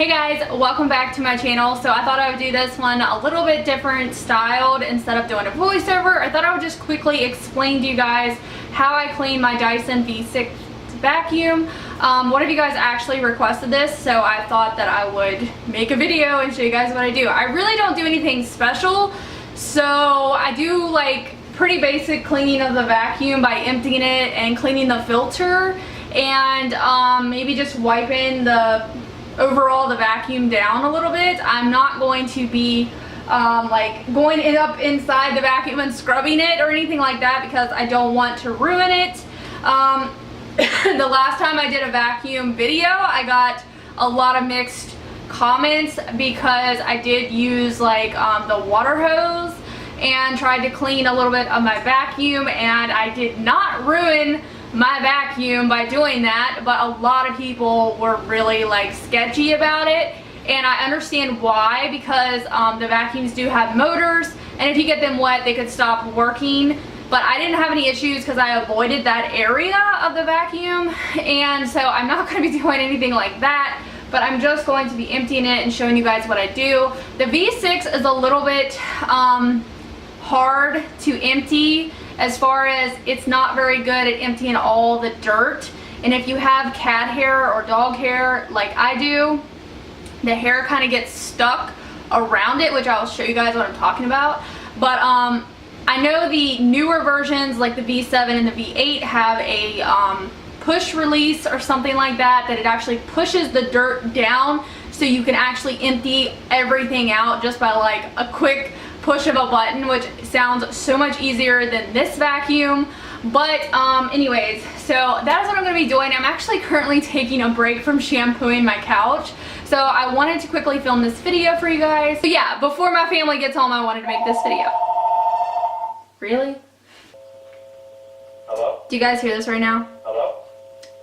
Hey guys, welcome back to my channel. So I thought I would do this one a little bit different styled. Instead of doing a voiceover, I thought I would just quickly explain to you guys how I clean my Dyson V6 vacuum. One of you guys actually requested this, so I thought that I would make a video and show you guys what I do. I really don't do anything special, so I do like pretty basic cleaning of the vacuum by emptying it and cleaning the filter and maybe just wiping the overall the vacuum down a little bit. I'm not going to be like going up inside the vacuum and scrubbing it or anything like that because I don't want to ruin it. The last time I did a vacuum video, I got a lot of mixed comments because I did use like the water hose and tried to clean a little bit of my vacuum, and I did not ruin my vacuum by doing that, but a lot of people were really like sketchy about it, and I understand why, because the vacuums do have motors, and if you get them wet they could stop working. But I didn't have any issues because I avoided that area of the vacuum, and so I'm not going to be doing anything like that, but I'm just going to be emptying it and showing you guys what I do. The V6 is a little bit hard to empty, as far as it's not very good at emptying all the dirt, and if you have cat hair or dog hair like I do, the hair kind of gets stuck around it, which I'll show you guys what I'm talking about. But I know the newer versions like the V7 and the V8 have a push release or something like that, that it actually pushes the dirt down so you can actually empty everything out just by like a quick push of a button, which sounds so much easier than this vacuum. But anyways, so that is what I'm going to be doing. I'm actually currently taking a break from shampooing my couch, so I wanted to quickly film this video for you guys. But yeah, before my family gets home, I wanted to make this video. Really? Hello? Do you guys hear this right now? Hello?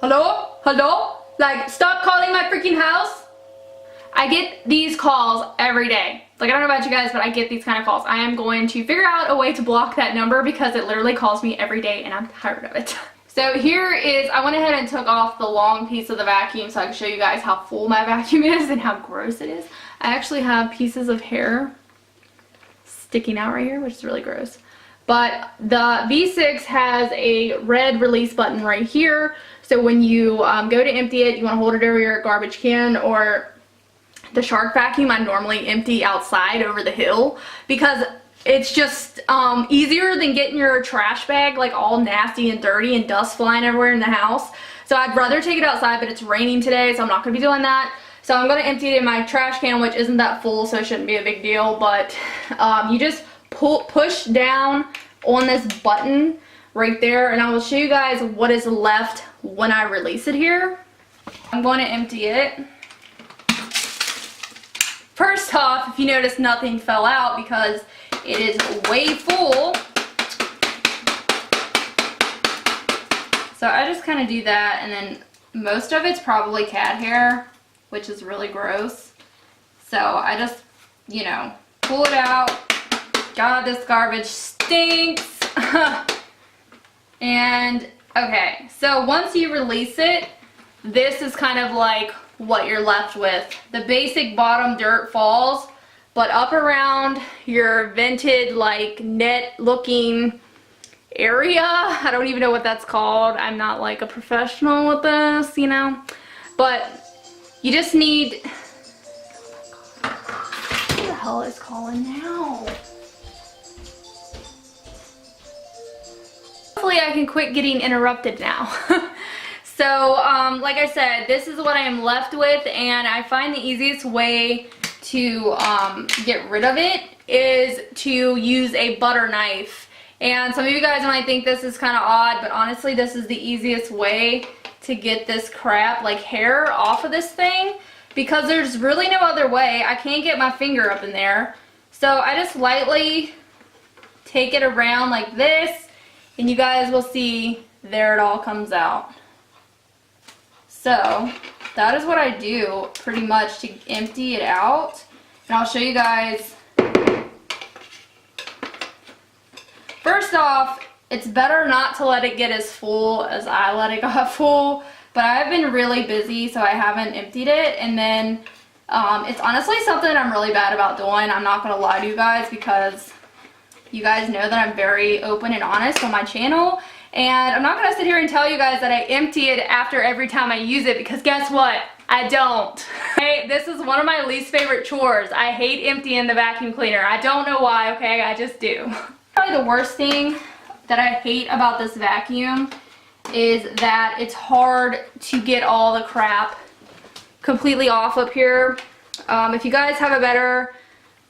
Hello? Hello? Like, stop calling my freaking house. I get these calls every day. Like, I don't know about you guys, but I get these kind of calls. I am going to figure out a way to block that number because it literally calls me every day and I'm tired of it. So here is, I went ahead and took off the long piece of the vacuum so I can show you guys how full my vacuum is and how gross it is. I actually have pieces of hair sticking out right here, which is really gross. But the V6 has a red release button right here. So when you go to empty it, you want to hold it over your garbage can, or the Shark vacuum I normally empty outside over the hill because it's just easier than getting your trash bag like all nasty and dirty and dust flying everywhere in the house. So I'd rather take it outside, but it's raining today, so I'm not going to be doing that. So I'm going to empty it in my trash can, which isn't that full, so it shouldn't be a big deal. But you just push down on this button right there, and I will show you guys what is left when I release it here. I'm going to empty it. First off, if you notice, nothing fell out because it is way full. So I just kind of do that, and then most of it's probably cat hair, which is really gross. So I just, you know, pull it out. God, this garbage stinks. And okay, so once you release it, this is kind of like what you're left with. The basic bottom dirt falls, but up around your vented like net looking area, I don't even know what that's called. I'm not like a professional with this, you know, but you just need, who the hell is calling now? Hopefully I can quit getting interrupted now. So, like I said, this is what I am left with, and I find the easiest way to get rid of it is to use a butter knife. And some of you guys might think this is kind of odd, but honestly this is the easiest way to get this crap, like hair, off of this thing, because there's really no other way. I can't get my finger up in there. So I just lightly take it around like this, and you guys will see there it all comes out. So that is what I do pretty much to empty it out, and I'll show you guys. First off, it's better not to let it get as full as I let it get full, but I've been really busy, so I haven't emptied it. And then It's honestly something I'm really bad about doing. I'm not gonna lie to you guys, because you guys know that I'm very open and honest on my channel. And I'm not gonna sit here and tell you guys that I empty it after every time I use it, because guess what? I don't. Okay, this is one of my least favorite chores. I hate emptying the vacuum cleaner. I don't know why, okay? I just do. Probably the worst thing that I hate about this vacuum is that it's hard to get all the crap completely off up here. If you guys have a better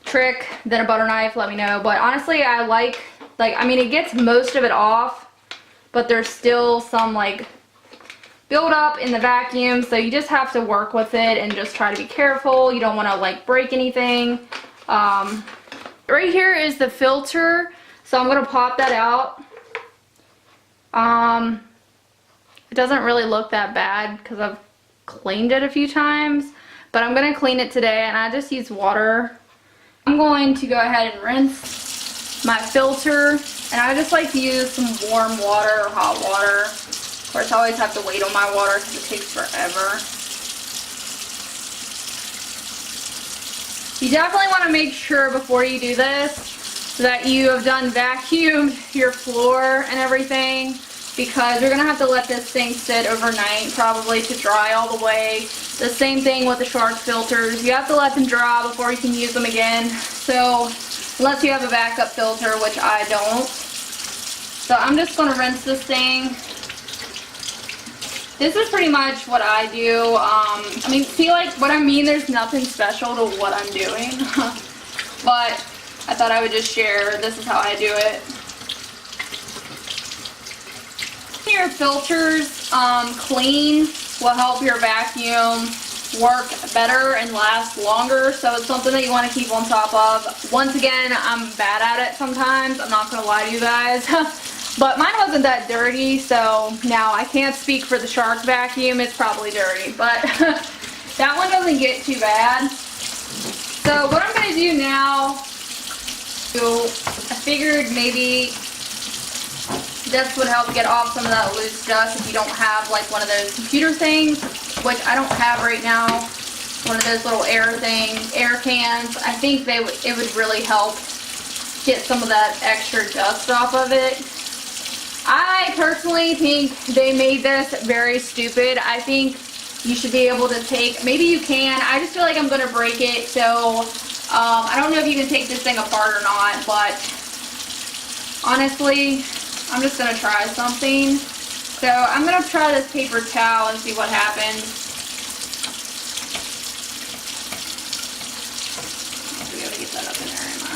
trick than a butter knife, let me know. But honestly, I I mean, it gets most of it off, but there's still some like build up in the vacuum, so you just have to work with it and just try to be careful. You don't want to like break anything. Right here is the filter, so I'm gonna pop that out. It doesn't really look that bad because I've cleaned it a few times, but I'm gonna clean it today, and I just use water. I'm going to go ahead and rinse my filter, and I just like to use some warm water or hot water. Of course, I always have to wait on my water because it takes forever. You definitely want to make sure before you do this that you have done vacuumed your floor and everything, because you're going to have to let this thing sit overnight probably to dry all the way. The same thing with the shark filters. You have to let them dry before you can use them again. So unless you have a backup filter, which I don't. So I'm just going to rinse this thing. This is pretty much what I do. I mean, see, like what I mean, there's nothing special to what I'm doing. But I thought I would just share, this is how I do it. Your filters clean will help your vacuum work better and last longer, so it's something that you want to keep on top of. Once again, I'm bad at it sometimes, I'm not gonna lie to you guys. But mine wasn't that dirty, so now I can't speak for the shark vacuum. It's probably dirty, but that one doesn't get too bad. So what I'm gonna do now, I figured maybe this would help get off some of that loose dust if you don't have like one of those computer things, which I don't have right now. One of those little air cans. I think it would really help get some of that extra dust off of it. I personally think they made this very stupid. I think you should be able to take, maybe you can, I just feel like I'm going to break it, so I don't know if you can take this thing apart or not, but honestly, I'm just going to try something. So I'm going to try this paper towel and see what happens. I'll be able to get that up in there, am I?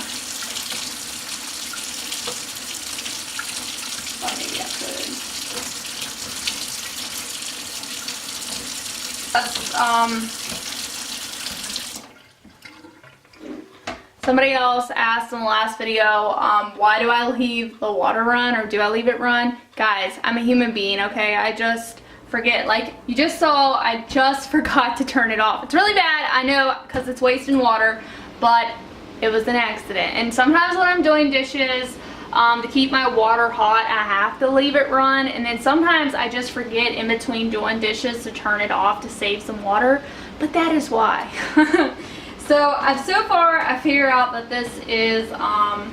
Thought maybe I could. Somebody else asked in the last video, why do I leave the water run, or do I leave it run? Guys, I'm a human being, okay? I just forget. Like you just saw, I just forgot to turn it off. It's really bad, I know, because it's wasting water, but it was an accident. And sometimes when I'm doing dishes, to keep my water hot, I have to leave it run, and then sometimes I just forget in between doing dishes to turn it off to save some water, but that is why. So far I figured out that this is kind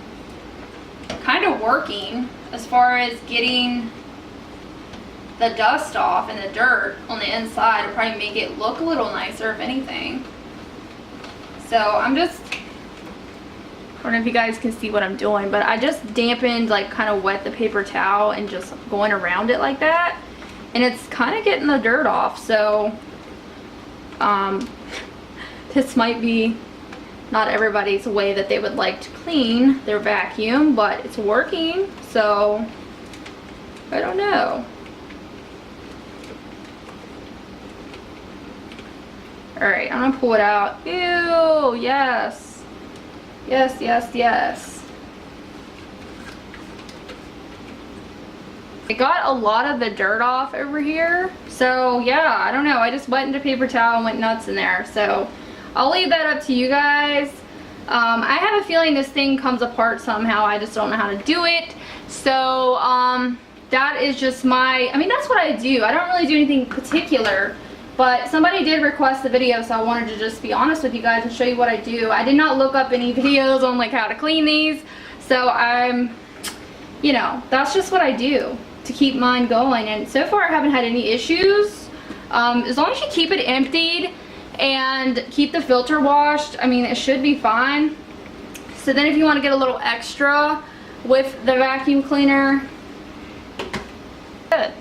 of working as far as getting the dust off and the dirt on the inside. It'll probably make it look a little nicer if anything. So I don't know if you guys can see what I'm doing, but I just dampened, like kind of wet the paper towel and just going around it like that, and it's kind of getting the dirt off. So this might be not everybody's way that they would like to clean their vacuum, but it's working, so I don't know. Alright, I'm gonna pull it out. Ew, yes. Yes, yes, yes. It got a lot of the dirt off over here. So yeah, I don't know. I just wet into paper towel and went nuts in there. So I'll leave that up to you guys. I have a feeling this thing comes apart somehow. I just don't know how to do it. So that is just my, I mean, that's what I do. I don't really do anything particular But somebody did request the video, so I wanted to just be honest with you guys and show you what I do. I did not look up any videos on like how to clean these, so I'm, you know, that's just what I do to keep mine going. And so far I haven't had any issues. As long as you keep it emptied and keep the filter washed, I mean, it should be fine. So then if you want to get a little extra with the vacuum cleaner, good.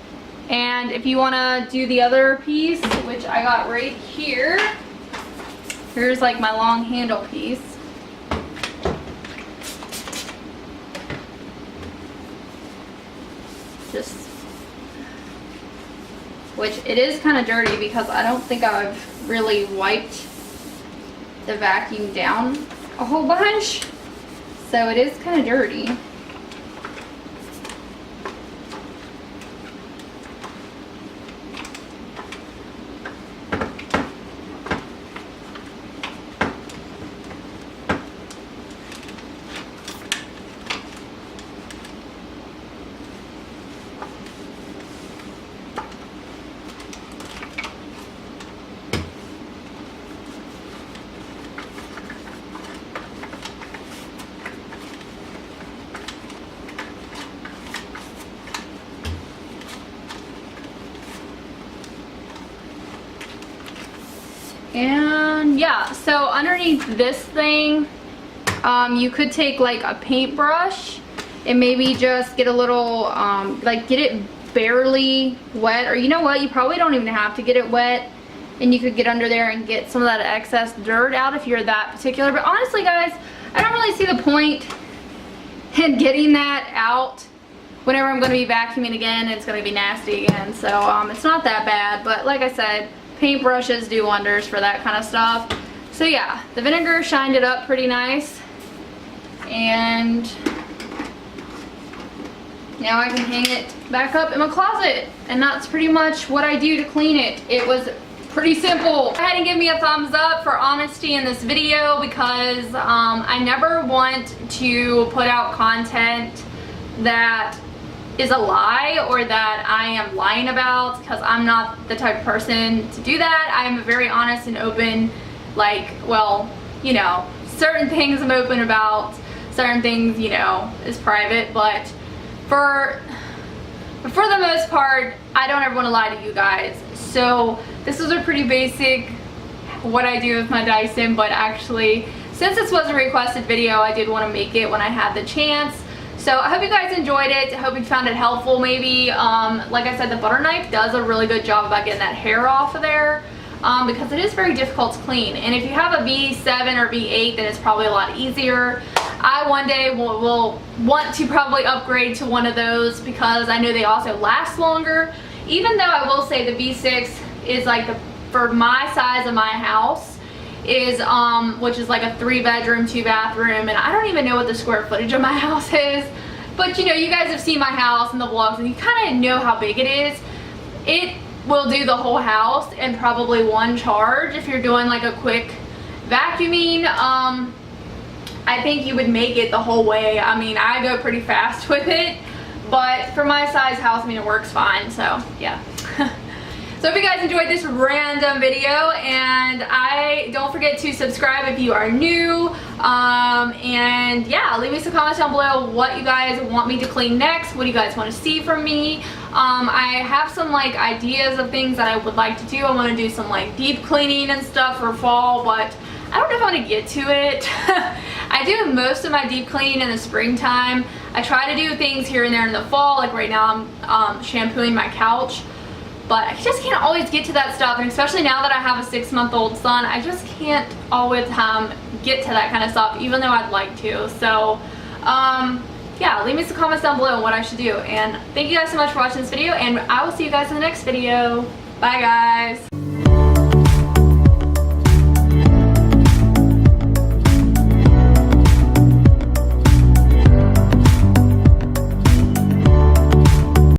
And if you want to do the other piece, which I got right here, here's like my long handle piece. Just, which it is kind of dirty because I don't think I've really wiped the vacuum down a whole bunch. So it is kind of dirty. And yeah, so underneath this thing, you could take like a paintbrush and maybe just get a little, like get it barely wet, or you know what, you probably don't even have to get it wet, and you could get under there and get some of that excess dirt out if you're that particular. But honestly guys, I don't really see the point in getting that out whenever I'm going to be vacuuming again and it's going to be nasty again. So it's not that bad, but like I said, paintbrushes do wonders for that kind of stuff. So yeah, the vinegar shined it up pretty nice, and now I can hang it back up in my closet, and that's pretty much what I do to clean it. It was pretty simple. Go ahead and give me a thumbs up for honesty in this video, because I never want to put out content that is a lie or that I am lying about, because I'm not the type of person to do that. I'm very honest and open, like, well, you know, certain things I'm open about, certain things, you know, is private, but for the most part, I don't ever want to lie to you guys. So this was a pretty basic what I do with my Dyson, but actually, since this was a requested video, I did want to make it when I had the chance. So I hope you guys enjoyed it. I hope you found it helpful maybe. Like I said, the butter knife does a really good job about getting that hair off of there, because it is very difficult to clean. And if you have a V7 or V8, then it's probably a lot easier. I one day will want to probably upgrade to one of those, because I know they also last longer. Even though I will say the V6 is like for my size of my house, is which is like a 3-bedroom, 2-bathroom, and I don't even know what the square footage of my house is, but you know, you guys have seen my house in the vlogs and you kind of know how big it is. It will do the whole house in probably one charge if you're doing like a quick vacuuming. I think you would make it the whole way. I mean, I go pretty fast with it, but for my size house, I mean, it works fine. So yeah. So if you guys enjoyed this random video, and don't forget to subscribe if you are new, and yeah, leave me some comments down below what you guys want me to clean next, what do you guys want to see from me. I have some like ideas of things that I would like to do. I want to do some like deep cleaning and stuff for fall, but I don't know if I want to get to it. I do most of my deep cleaning in the springtime. I try to do things here and there in the fall, like right now I'm shampooing my couch. But I just can't always get to that stuff, and especially now that I have a 6-month-old son, I just can't always get to that kind of stuff, even though I'd like to. So, yeah, leave me some comments down below on what I should do. And thank you guys so much for watching this video, and I will see you guys in the next video. Bye, guys.